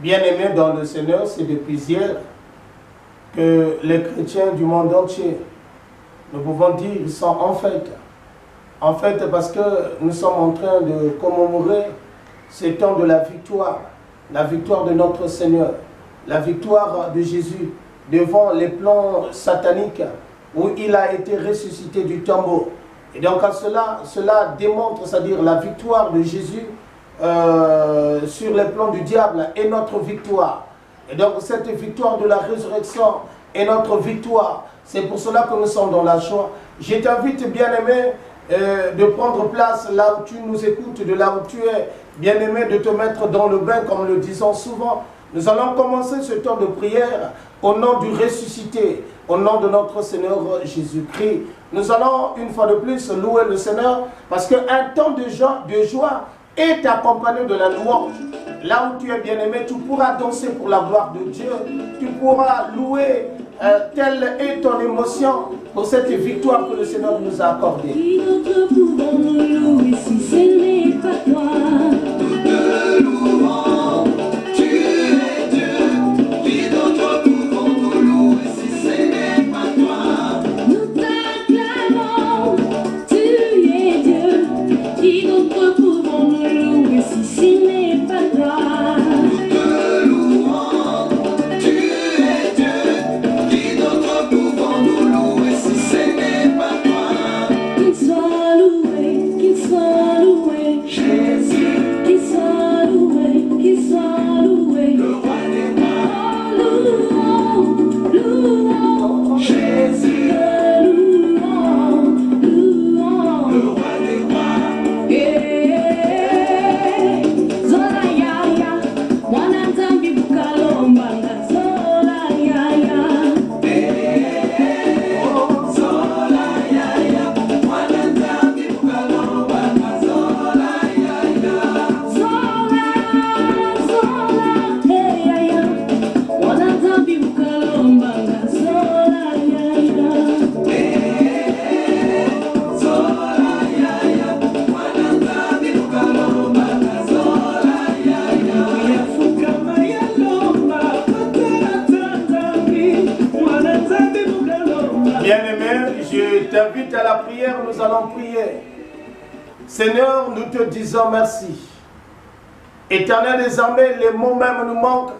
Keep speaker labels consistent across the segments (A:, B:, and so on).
A: Bien-aimés dans le Seigneur, c'est depuis hier que les chrétiens du monde entier, nous pouvons dire, ils sont en fête. En fait, parce que nous sommes en train de commémorer ce temps de la victoire de notre Seigneur, la victoire de Jésus devant les plans sataniques où il a été ressuscité du tombeau. Et donc cela démontre, c'est-à-dire la victoire de Jésus sur les plans du diable est notre victoire. Et donc cette victoire de la résurrection est notre victoire. C'est pour cela que nous sommes dans la joie. Je t'invite, bien-aimé, de prendre place là où tu nous écoutes, de là où tu es, bien-aimé, de te mettre dans le bain, comme le disons souvent. Nous allons commencer ce temps de prière au nom du ressuscité, au nom de notre Seigneur Jésus-Christ. Nous allons une fois de plus louer le Seigneur parce qu'un temps de joie est accompagné de la louange. Là où tu es bien-aimé, tu pourras danser pour la gloire de Dieu. Tu pourras louer telle est ton émotion pour cette victoire que le Seigneur nous a accordée.
B: Qui d'autre pouvons nous louer si ce n'est pas toi? Nous te louons, tu es Dieu. Qui d'autre pouvons nous louer si ce n'est pas toi? Nous t'acclamons, tu es Dieu. Qui d'autre pouvons nous louer si ce n'est pas toi?
A: T'invite à la prière, nous allons prier. Seigneur, nous te disons merci. Éternel des armées, les mots même nous manquent.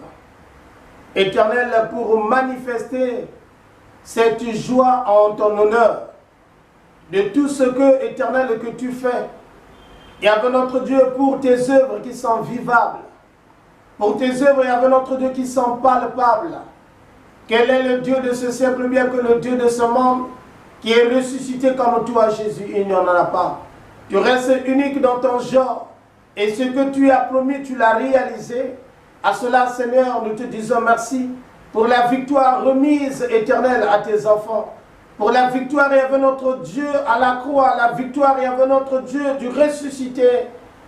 A: Éternel, pour manifester cette joie en ton honneur, de tout ce que, Éternel, que tu fais. Et avec notre Dieu, pour tes œuvres qui sont vivables, pour tes œuvres et avec notre Dieu qui sont palpables. Quel est le Dieu de ce siècle, bien que le Dieu de ce monde, qui est ressuscité comme toi, Jésus, il n'y en a pas. Tu restes unique dans ton genre. Et ce que tu as promis, tu l'as réalisé. À cela, Seigneur, nous te disons merci pour la victoire remise éternelle à tes enfants. Pour la victoire, il y avait notre Dieu à la croix. La victoire, il y avait notre Dieu du ressuscité.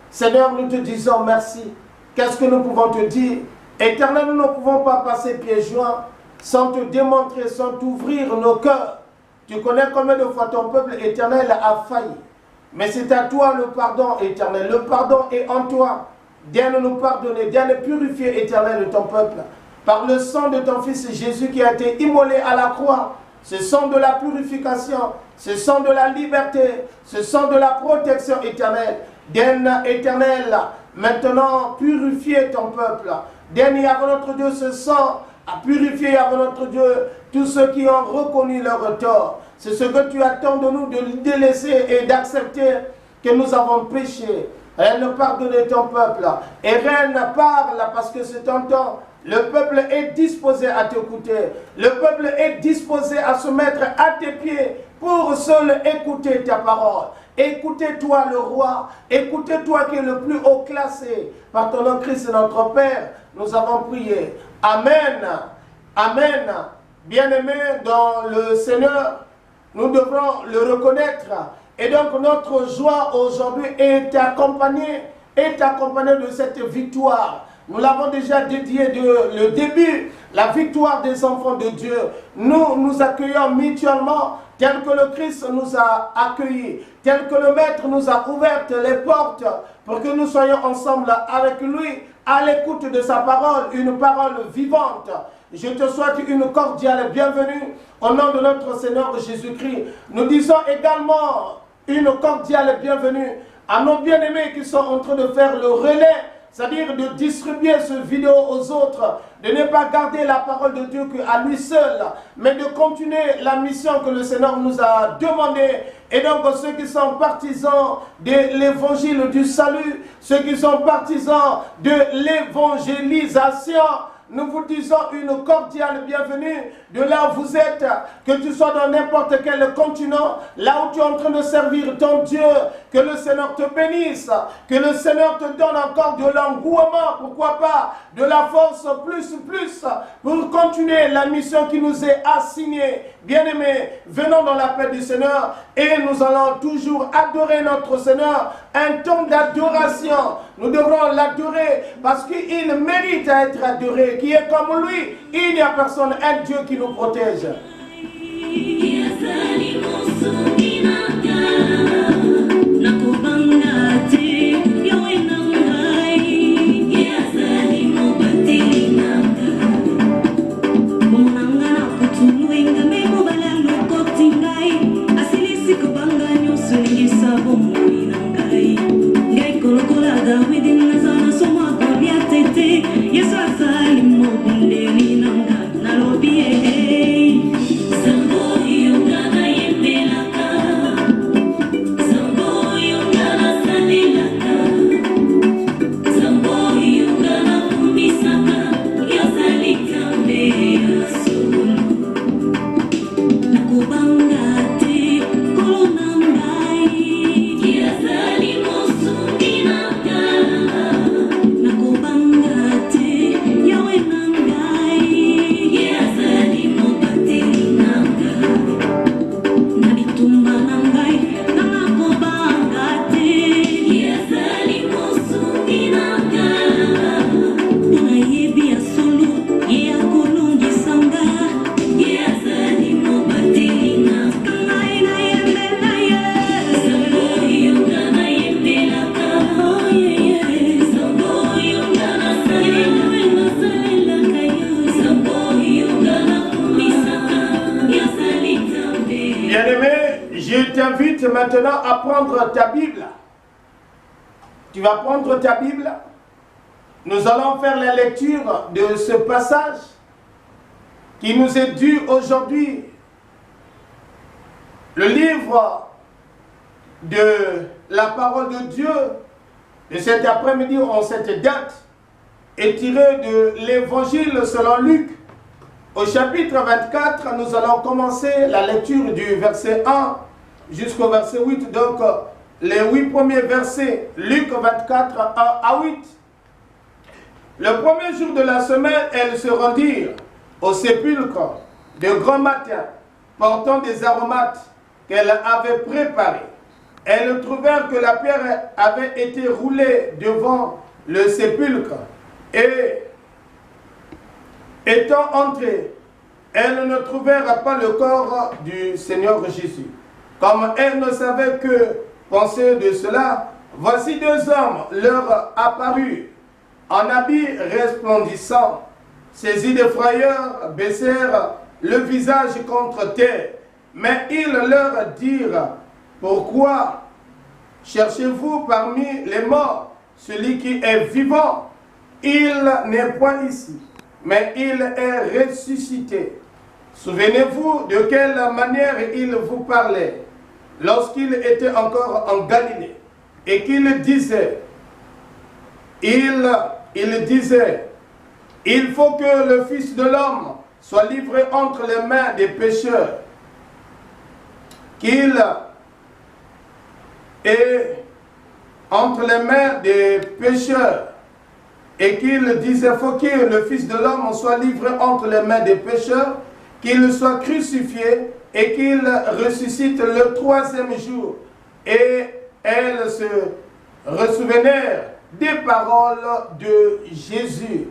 A: Seigneur, nous te disons merci. Qu'est-ce que nous pouvons te dire? Éternel, nous ne pouvons pas passer pieds joints sans te démontrer, sans t'ouvrir nos cœurs. Tu connais combien de fois ton peuple éternel a failli. Mais c'est à toi le pardon éternel. Le pardon est en toi. Viens nous pardonner, viens nous purifier éternel de ton peuple. Par le sang de ton fils Jésus qui a été immolé à la croix. Ce sang de la purification, ce sang de la liberté, ce sang de la protection éternelle. Viens éternel, maintenant purifier ton peuple. Viens avec notre Dieu ce sang à purifier avec notre Dieu tous ceux qui ont reconnu leur tort. C'est ce que tu attends de nous, de délaisser et d'accepter que nous avons péché. Reine, pardonne ton peuple. Et Reine, parle parce que c'est ton temps. Le peuple est disposé à t'écouter. Le peuple est disposé à se mettre à tes pieds pour seul écouter ta parole. Écoutez-toi le roi. Écoutez-toi qui est le plus haut classé. Par ton nom Christ notre Père, nous avons prié. Amen. Amen. Bien-aimés dans le Seigneur, nous devrons le reconnaître. Et donc notre joie aujourd'hui est accompagnée est accompagné de cette victoire. Nous l'avons déjà dédié le début, la victoire des enfants de Dieu. Nous nous accueillons mutuellement tel que le Christ nous a accueillis, tel que le Maître nous a ouvert les portes pour que nous soyons ensemble avec lui à l'écoute de sa parole, une parole vivante. Je te souhaite une cordiale bienvenue au nom de notre Seigneur Jésus-Christ. Nous disons également une cordiale bienvenue à nos bien-aimés qui sont en train de faire le relais, c'est-à-dire de distribuer ce vidéo aux autres, de ne pas garder la parole de Dieu qu'à lui seul, mais de continuer la mission que le Seigneur nous a demandée. Et donc ceux qui sont partisans de l'évangile du salut, ceux qui sont partisans de l'évangélisation, nous vous disons une cordiale bienvenue de là où vous êtes, que tu sois dans n'importe quel continent, là où tu es en train de servir ton Dieu, que le Seigneur te bénisse, que le Seigneur te donne encore de l'engouement, pourquoi pas, de la force plus, pour continuer la mission qui nous est assignée. Bien-aimés, venons dans la paix du Seigneur et nous allons toujours adorer notre Seigneur, un temps d'adoration. Nous devrons l'adorer parce qu'il mérite à être adoré, qui est comme lui. Il n'y a personne, un Dieu qui nous protège. Maintenant à prendre ta Bible. Tu vas prendre ta Bible. Nous allons faire la lecture de ce passage qui nous est dû aujourd'hui. Le livre de la parole de Dieu de cet après-midi en cette date est tiré de l'évangile selon Luc. Au chapitre 24, nous allons commencer la lecture du verset 1 jusqu'au verset 8, donc les 8 premiers versets, Luc 24, 1 à 8. Le premier jour de la semaine, elles se rendirent au sépulcre de grand matin, portant des aromates qu'elles avaient préparés. Elles trouvèrent que la pierre avait été roulée devant le sépulcre, et étant entrées, elles ne trouvèrent pas le corps du Seigneur Jésus. Comme elles ne savaient que penser de cela, voici deux hommes leur apparurent, en habits resplendissants, saisis de frayeur, baissèrent le visage contre terre. Mais ils leur dirent, pourquoi cherchez-vous parmi les morts celui qui est vivant? Il n'est point ici, mais il est ressuscité. Souvenez-vous de quelle manière il vous parlait lorsqu'il était encore en Galilée, et qu'il disait, il disait, il faut que le Fils de l'homme soit livré entre les mains des pécheurs, qu'il est entre les mains des pécheurs, et qu'il disait, faut que le Fils de l'homme soit livré entre les mains des pécheurs, qu'il soit crucifié et qu'il ressuscite le troisième jour. Et elles se ressouvenèrent paroles de Jésus,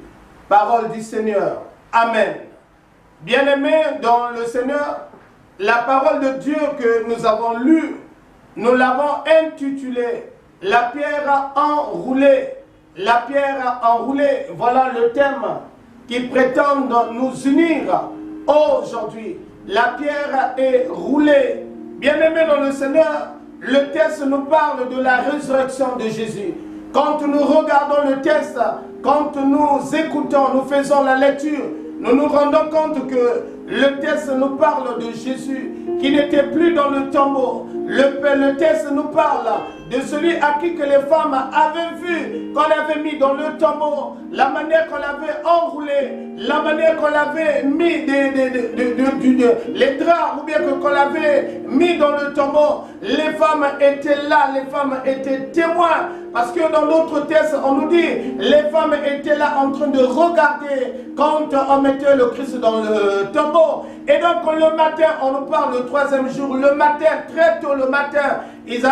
A: paroles du Seigneur. Amen. Bien-aimés dans le Seigneur, la parole de Dieu que nous avons lue, nous l'avons intitulée « La pierre enroulée ». La pierre enroulée, voilà le thème qui prétend nous unir aujourd'hui. La pierre est roulée. Bien-aimés dans le Seigneur, le texte nous parle de la résurrection de Jésus. Quand nous regardons le texte, quand nous écoutons, nous faisons la lecture, nous nous rendons compte que le texte nous parle de Jésus qui n'était plus dans le tombeau. Le texte nous parle de celui à qui que les femmes avaient vu, qu'on avait mis dans le tombeau, la manière qu'on l'avait enroulé, la manière qu'on l'avait mis les draps, ou bien qu'on l'avait mis dans le tombeau. Les femmes étaient là, les femmes étaient témoins, parce que dans l'autre texte, on nous dit, les femmes étaient là en train de regarder quand on mettait le Christ dans le tombeau. Et donc le matin, on nous parle le troisième jour, le matin, très tôt le matin, elles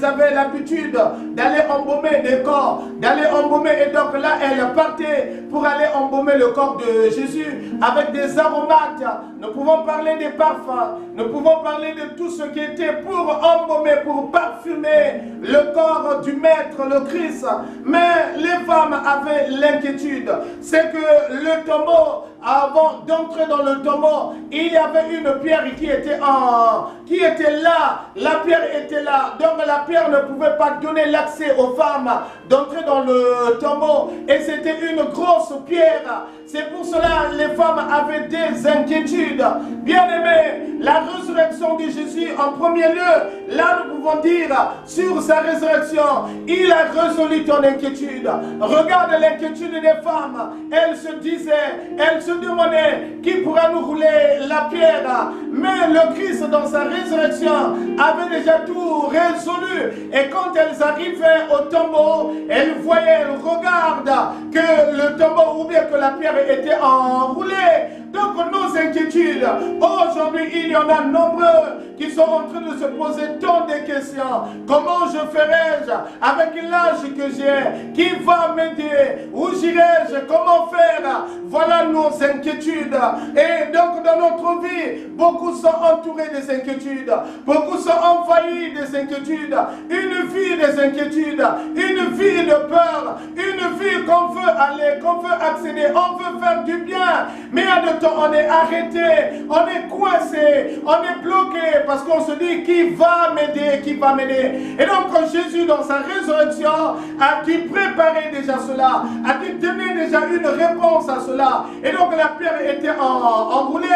A: avaient l'habitude d'aller embaumer des corps, d'aller embaumer, et donc là, elles partaient pour aller embaumer le corps de Jésus avec des aromates. Nous pouvons parler des parfums, nous pouvons parler de tout ce qui était pour embaumer, pour parfumer le corps du Maître, le Christ. Mais les femmes avaient l'inquiétude, c'est que le tombeau, avant d'entrer dans le tombeau, il y avait une pierre qui était là, la pierre était là, donc la pierre ne pouvait pas donner l'accès aux femmes d'entrer dans le tombeau, et c'était une grosse pierre. C'est pour cela que les femmes avaient des inquiétudes. Bien-aimés, la résurrection de Jésus en premier lieu, là nous pouvons dire sur sa résurrection, il a résolu ton inquiétude. Regarde l'inquiétude des femmes, elles se disaient, elles se demandaient qui pourra nous rouler la pierre. Mais le Christ dans sa résurrection avait déjà tout résolu, et quand elles arrivaient au tombeau, elles voyaient, elles regardent que le tombeau ou bien que la pierre était enroulée. Donc nos inquiétudes, aujourd'hui il y en a nombreux qui sont en train de se poser tant de questions. Comment je ferai-je avec l'âge que j'ai? Qui va m'aider? Où j'irai-je? Comment faire? Voilà nos inquiétudes. Et donc dans notre vie, beaucoup sont entourés des inquiétudes. Beaucoup sont envahis des inquiétudes. Une vie des inquiétudes. Une vie de peur. Une vie qu'on veut aller, qu'on veut accéder. On veut faire du bien. Mais à de temps, on est arrêté. On est coincé. On est bloqué. Parce qu'on se dit, qui va m'aider? Qui va m'aider? Et donc Jésus, dans sa résurrection, a dû préparer déjà cela. A dû donner déjà une réponse à cela. Et donc la pierre était enroulée.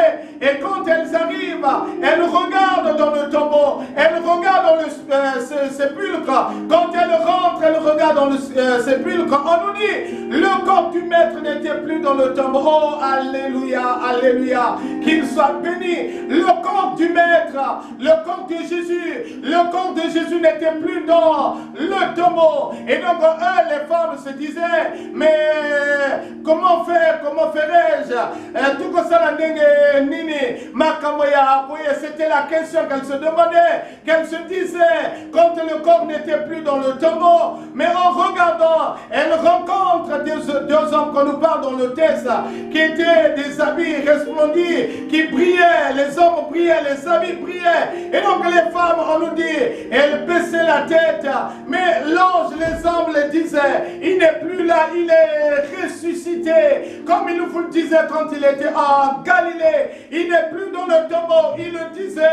A: Et quand elles arrivent, elles regardent dans le tombeau. Elles regardent dans le sépulcre. Quand elles rentrent, elles regardent dans le sépulcre. On nous dit, le corps du Maître n'était plus dans le tombeau. Oh, alléluia, alléluia. Qu'il soit béni. Le corps du Maître, le corps de Jésus, le corps de Jésus n'était plus dans le tombeau. Et donc eux, les femmes se disaient, mais comment faire, comment ferais-je? Tout comme ça, c'était la question qu'elle se demandait, qu'elle se disait quand le corps n'était plus dans le tombeau. Mais en regardant, elle rencontre deux hommes qu'on nous parle dans le texte, qui étaient des habits resplendis, qui brillaient, les hommes brillaient, les habits brillaient. Et donc les femmes, on nous dit, elles baissaient la tête, mais l'ange, les hommes les disaient, il n'est plus là, il est ressuscité, comme il vous le disait quand il était en Galilée. Il n'est plus dans le tombeau. Il le disait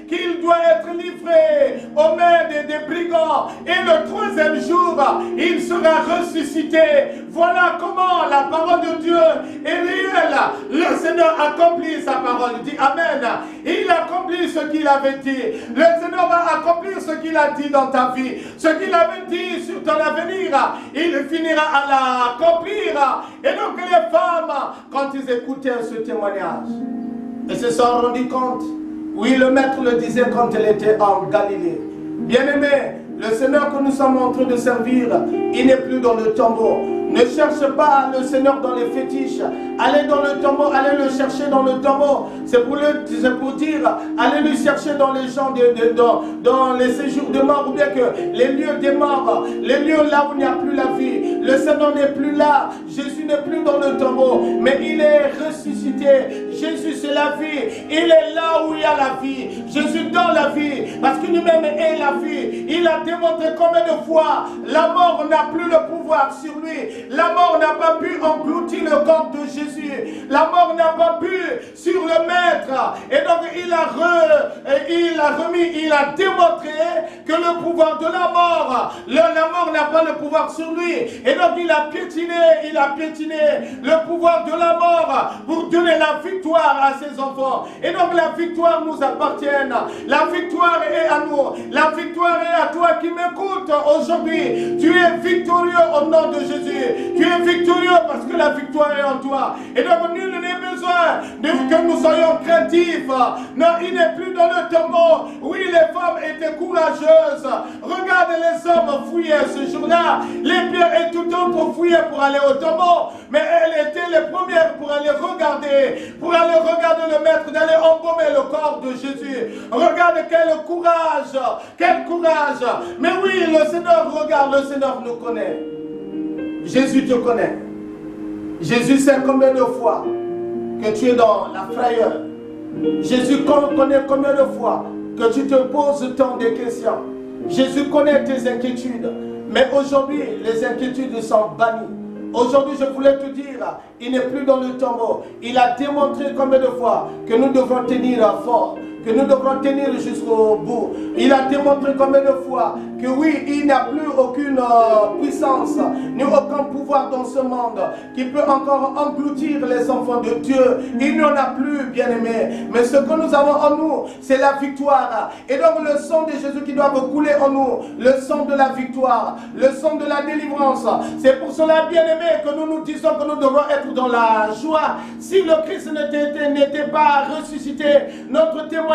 A: qu'il doit être livré aux mains des brigands, et le troisième jour il sera ressuscité. Voilà comment la parole de Dieu est réelle. Le Seigneur accomplit sa parole. Dit Amen. Il accomplit ce qu'il avait dit. Le Seigneur va accomplir ce qu'il a dit dans ta vie. Ce qu'il avait dit sur ton avenir, il finira à l'accomplir. Et donc les femmes, quand ils écoutaient ce témoignage, ils se sont rendus compte. Oui, le Maître le disait quand elle était en Galilée. Bien-aimé, le Seigneur que nous sommes en train de servir, il n'est plus dans le tombeau. Ne cherche pas le Seigneur dans les fétiches. Allez dans le tombeau, allez le chercher dans le tombeau. C'est pour dire, allez le chercher dans les gens, dans les séjours de mort, ou bien que les lieux des morts, les lieux là où il n'y a plus la vie, Le Seigneur n'est plus là. Jésus n'est plus dans le tombeau, mais il est ressuscité. Jésus, c'est la vie. Il est là où il y a la vie. Jésus donne la vie, parce que lui-même est la vie. Il a démontré combien de fois la mort n'a plus le pouvoir sur lui. La mort n'a pas pu engloutir le corps de Jésus. La mort n'a pas pu sur le maître. Et donc il a démontré que le pouvoir de la mort n'a pas le pouvoir sur lui. Et donc il a piétiné le pouvoir de la mort pour donner la victoire à ses enfants. Et donc la victoire nous appartient. La victoire est à nous. La victoire est à toi qui m'écoutes aujourd'hui. Tu es victorieux au nom de Jésus. Tu es victorieux parce que la victoire est en toi. Et donc nul n'est besoin que nous soyons craintifs. Non, il n'est plus dans le tombeau. Oui, les femmes étaient courageuses. Regarde, les hommes fouillaient ce jour-là. Les pierres et tout autre fouillaient pour aller au tombeau. Mais elles étaient les premières pour aller regarder le maître, d'aller embaumer le corps de Jésus. Regarde quel courage. Mais oui, le Seigneur regarde, le Seigneur nous connaît. Jésus te connaît. Jésus sait combien de fois que tu es dans la frayeur. Jésus connaît combien de fois que tu te poses tant de questions. Jésus connaît tes inquiétudes. Mais aujourd'hui, les inquiétudes sont bannies. Aujourd'hui, je voulais te dire, il n'est plus dans le tombeau. Il a démontré combien de fois que nous devrons tenir fort, que nous devrons tenir jusqu'au bout. Il a démontré combien de fois que oui, il n'y a plus aucune puissance, ni aucun pouvoir dans ce monde qui peut encore engloutir les enfants de Dieu. Il n'y en a plus, bien-aimés. Mais ce que nous avons en nous, c'est la victoire. Et donc le sang de Jésus qui doit couler en nous, le sang de la victoire, le sang de la délivrance. C'est pour cela, bien-aimés, que nous nous disons que nous devons être dans la joie. Si le Christ n'était pas ressuscité, notre témoignage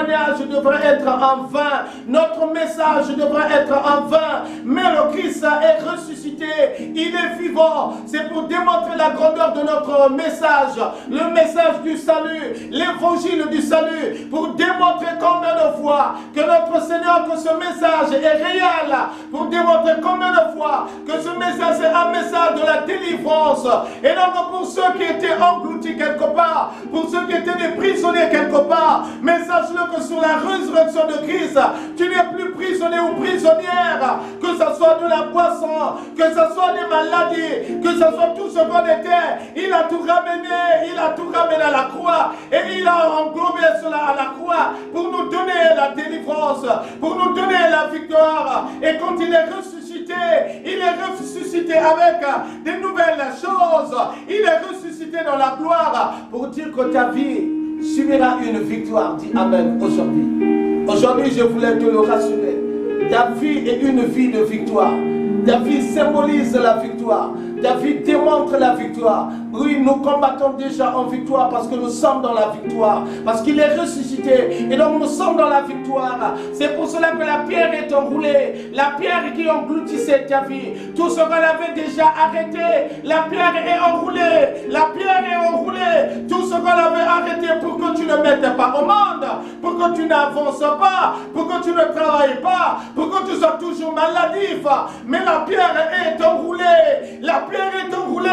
A: devrait être en vain. Notre message devrait être en vain. Mais le Christ est ressuscité. Il est vivant. C'est pour démontrer la grandeur de notre message. Le message du salut. L'évangile du salut. Pour démontrer combien de fois que notre Seigneur, que ce message est réel. Pour démontrer combien de fois que ce message est un message de la délivrance. Et donc pour ceux qui étaient engloutis quelque part, pour ceux qui étaient des prisonniers quelque part, mais sache-le que sur la résurrection de Christ, tu n'es plus prisonnier ou prisonnière, que ce soit de la poisson, que ce soit des maladies, que ce soit tout ce qu'on était. Il a tout ramené à la croix, et il a englobé cela à la croix pour nous donner la délivrance, pour nous donner la victoire. Et quand il est ressuscité avec des nouvelles choses. Il est ressuscité dans la gloire pour dire que ta vie subira une victoire. Dis Amen aujourd'hui. Aujourd'hui, je voulais te le rassurer. Ta vie est une vie de victoire. Ta vie symbolise la victoire. Ta vie démontre la victoire. Oui, nous combattons déjà en victoire parce que nous sommes dans la victoire. Parce qu'il est ressuscité. Et donc nous sommes dans la victoire. C'est pour cela que la pierre est enroulée. La pierre qui engloutissait ta vie. Tout ce qu'on avait déjà arrêté. La pierre est enroulée. La pierre est enroulée. Tout ce qu'on avait arrêté pour que tu ne mettes pas au monde. Pour que tu n'avances pas. Pour que tu ne travailles pas. Pour que tu sois toujours maladif. Mais la pierre est enroulée. La pierre est enroulée.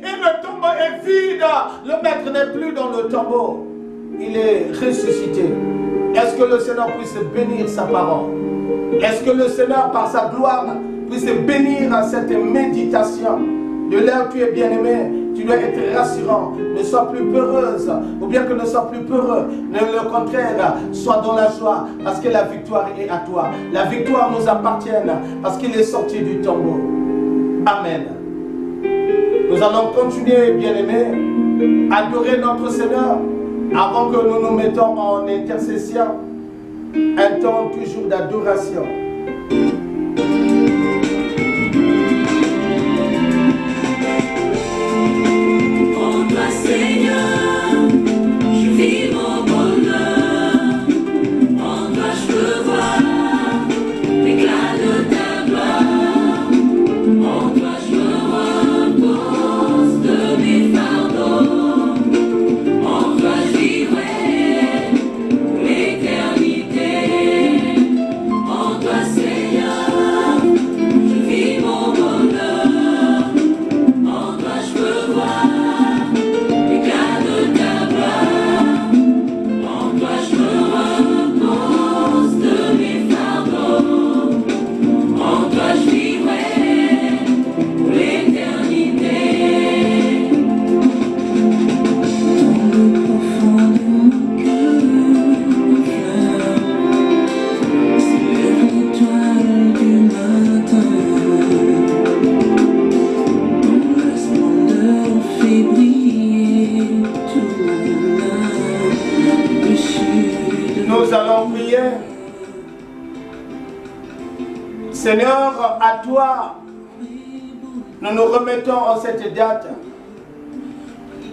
A: Et le tombeau est vide. Le maître n'est plus dans le tombeau. Il est ressuscité. Est-ce que le Seigneur puisse bénir sa parole? Est-ce que le Seigneur, par sa gloire, puisse bénir cette méditation? De là où tu es bien-aimé, tu dois être rassurant. Ne sois plus peureuse, ou bien que ne sois plus peureux. Ne le contraire, sois dans la joie, parce que la victoire est à toi. La victoire nous appartient, parce qu'il est sorti du tombeau. Amen. Nous allons continuer, bien-aimés, à adorer notre Seigneur avant que nous nous mettons en intercession. Un temps toujours d'adoration.
B: En toi, Seigneur, je vis mon bonheur. En toi, je peux voir l'éclat de ta gloire. En toi, je me repose de mes fardeaux. En toi, je vivrai l'éternité. En toi,
A: Seigneur, à toi, nous nous remettons en cette date.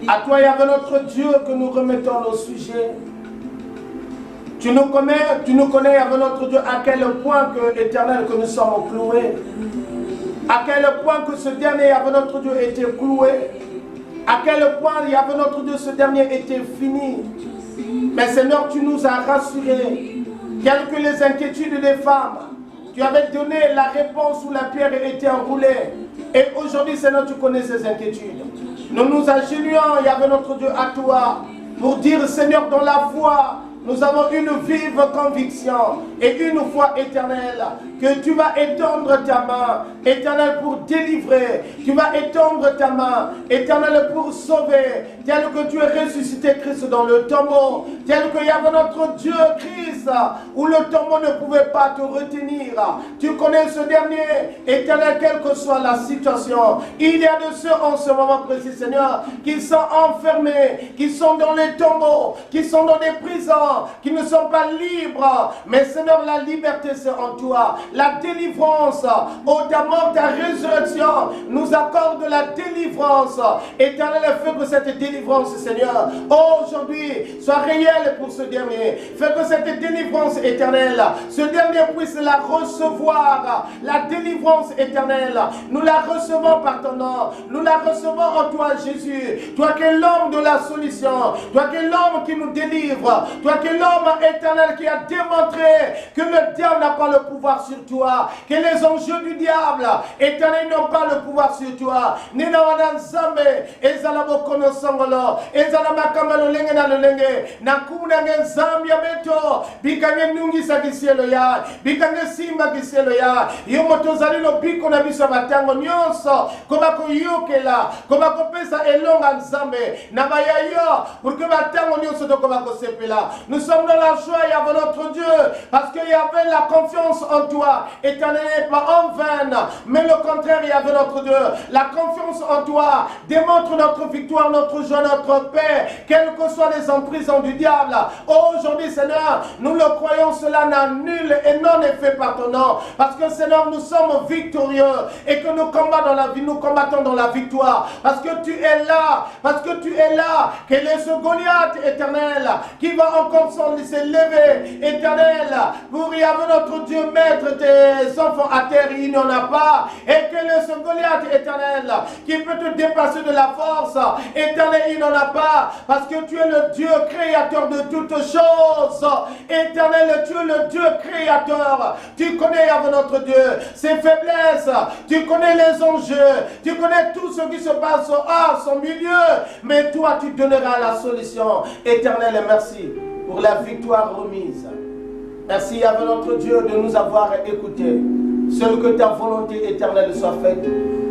A: À toi, Yahvé notre Dieu, que nous remettons nos sujets. Tu nous connais, Yahvé notre Dieu, à quel point que, éternel, que nous sommes cloués. À quel point que ce dernier, Yahvé notre Dieu, était cloué. À quel point, Yahvé notre Dieu, ce dernier était fini. Mais Seigneur, tu nous as rassurés. Quelles que les inquiétudes des femmes, tu avais donné la réponse où la pierre était enroulée. Et aujourd'hui, Seigneur, tu connais ces inquiétudes. Nous nous agenouillons, Yahvé notre Dieu, à toi, pour dire, Seigneur, dans la foi, nous avons une vive conviction et une foi éternelle que tu vas étendre ta main, éternel, pour délivrer. Tu vas étendre ta main, éternel, pour sauver. Tel que tu es ressuscité, Christ, dans le tombeau. Tel que Yahvé notre Dieu, Christ, où le tombeau ne pouvait pas te retenir. Tu connais ce dernier, éternel, quelle que soit la situation. Il y a de ceux en ce moment précis, Seigneur, qui sont enfermés, qui sont dans les tombeaux, qui sont dans des prisons, qui ne sont pas libres. Mais Seigneur, la liberté c'est en toi. La délivrance, oh ta mort, ta résurrection nous accorde la délivrance. Éternel, fais que cette délivrance, Seigneur, aujourd'hui soit réelle pour ce dernier. Fais que cette délivrance éternelle, ce dernier puisse la recevoir. La délivrance éternelle, nous la recevons par ton nom. Nous la recevons en toi, Jésus. Toi qui es l'homme de la solution. Toi qui es l'homme qui nous délivre. Toi qui es l'homme éternel qui a démontré que le diable n'a pas le pouvoir sur toi, que les enjeux du diable éternel n'ont pas le pouvoir sur toi. Nina wadan zambe ezala bokono sangolo ezala makamalo lenge na lenge na kuna nge zambia beto bikanye nungi sa kisielo ya bikanye simba kisielo ya yomoto zalino biko na biso batango nyonso koba koyokela koba kopesa elonga nzambe na bayayo pour que batango nyonso to koba kosepela. Nous sommes dans la joie, Yahvé notre Dieu, parce qu'il y avait la confiance en toi, éternel, pas en vain, mais le contraire, Yahvé notre Dieu. La confiance en toi démontre notre victoire, notre joie, notre paix, quelles que soient les emprisons du diable. Aujourd'hui, Seigneur, nous le croyons, cela n'a nul et non est fait par ton nom, parce que Seigneur, nous sommes victorieux et que nous combattons dans la vie, nous combattons dans la victoire, parce que tu es là, quel est ce Goliath éternel qui va encore se lever, éternel, pour Yahvé notre Dieu mettre tes enfants à terre, il n'y en a pas. Et quel est ce Goliath éternel qui peut te dépasser de la force, éternel, il n'en a pas, parce que tu es le Dieu créateur de toutes choses. Éternel, tu es le Dieu créateur. Tu connais, Yahvé notre Dieu, ses faiblesses, tu connais les enjeux, tu connais tout ce qui se passe à son milieu, mais toi tu donneras la solution. Éternel, merci pour la victoire remise. Merci, Yahvé notre Dieu, de nous avoir écoutés. Seul que ta volonté éternelle soit faite.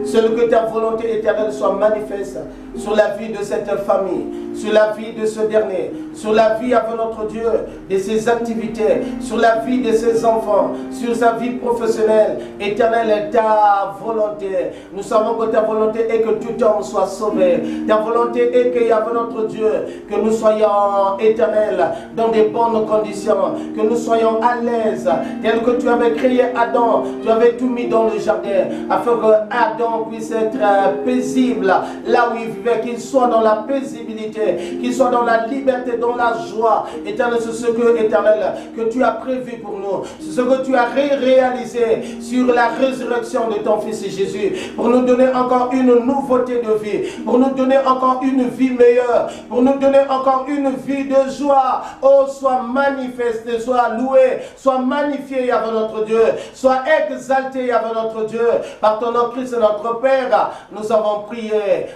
A: Seul que ta volonté éternelle soit manifeste sur la vie de cette famille, sur la vie de ce dernier, sur la vie, Yahvé notre Dieu, de ses activités, sur la vie de ses enfants, sur sa vie professionnelle. Éternelle, ta volonté. Nous savons que ta volonté est que tout homme soit sauvé. Ta volonté est que, Yahvé notre Dieu, que nous soyons éternels dans des bonnes conditions, que nous soyons à l'aise, tel que tu avais créé Adam, tu avais tout mis dans le jardin, afin que Adam puisse être paisible là où il vivait, qu'il soit dans la paisibilité, qu'il soit dans la liberté, dans la joie. Éternel, c'est ce que, éternel, que tu as prévu pour nous, c'est ce que tu as réalisé sur la résurrection de ton Fils Jésus, pour nous donner encore une nouveauté de vie, pour nous donner encore une vie meilleure, pour nous donner encore une vie de joie. Oh, sois manifesté, sois loué, sois magnifié, Yahvé notre Dieu, sois exalté, Yahvé notre Dieu, par ton nom Christ notre Père, nous avons prié.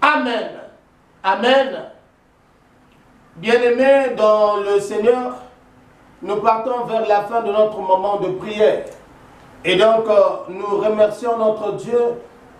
A: Amen. Amen. Bien-aimés dans le Seigneur, nous partons vers la fin de notre moment de prière. Et donc, nous remercions notre Dieu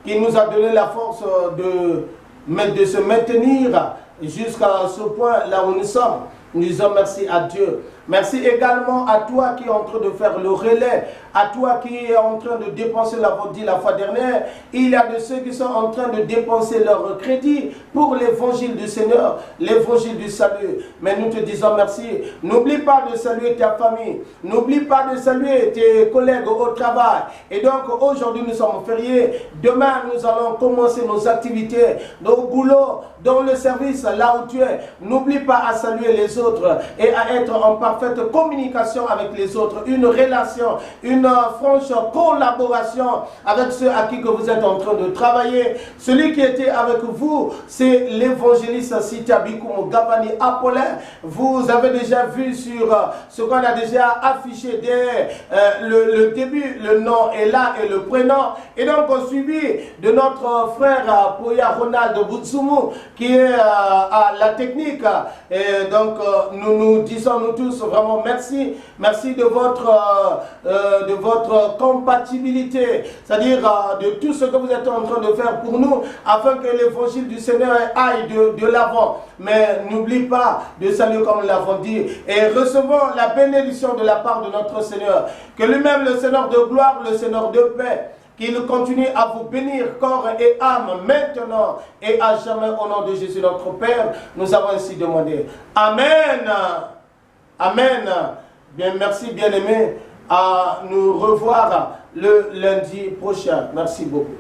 A: qui nous a donné la force de se maintenir jusqu'à ce point là où nous sommes. Nous disons merci à Dieu. Merci également à toi qui est en train de faire le relais, à toi qui est en train de dépenser, l'avons dit la fois dernière, il y a de ceux qui sont en train de dépenser leur crédit pour l'évangile du Seigneur, l'évangile du salut. Mais nous te disons merci. N'oublie pas de saluer ta famille, n'oublie pas de saluer tes collègues au travail. Et donc aujourd'hui nous sommes fériés, demain nous allons commencer nos activités, nos boulots, dans le service, là où tu es. N'oublie pas à saluer les autres et à être en parfaite communication avec les autres. Une relation, une franche collaboration avec ceux à qui que vous êtes en train de travailler. Celui qui était avec vous, c'est l'évangéliste Sitiabikoum Gavani Apollin. Vous avez déjà vu sur ce qu'on a déjà affiché dès le début, le nom est là et le prénom. Et donc suivi de notre frère Poya Ronald Boutsoumou, qui est à la technique. Et donc nous nous disons nous tous vraiment merci. Merci de votre compatibilité, c'est-à-dire de tout ce que vous êtes en train de faire pour nous, afin que l'évangile du Seigneur aille de l'avant. Mais n'oublie pas de saluer comme nous l'avons dit, et recevons la bénédiction de la part de notre Seigneur. Que lui-même, le Seigneur de gloire, le Seigneur de paix, qu'il continue à vous bénir corps et âme maintenant et à jamais au nom de Jésus notre Père. Nous avons ainsi demandé. Amen. Amen. Bien, merci bien-aimés. À nous revoir le lundi prochain. Merci beaucoup.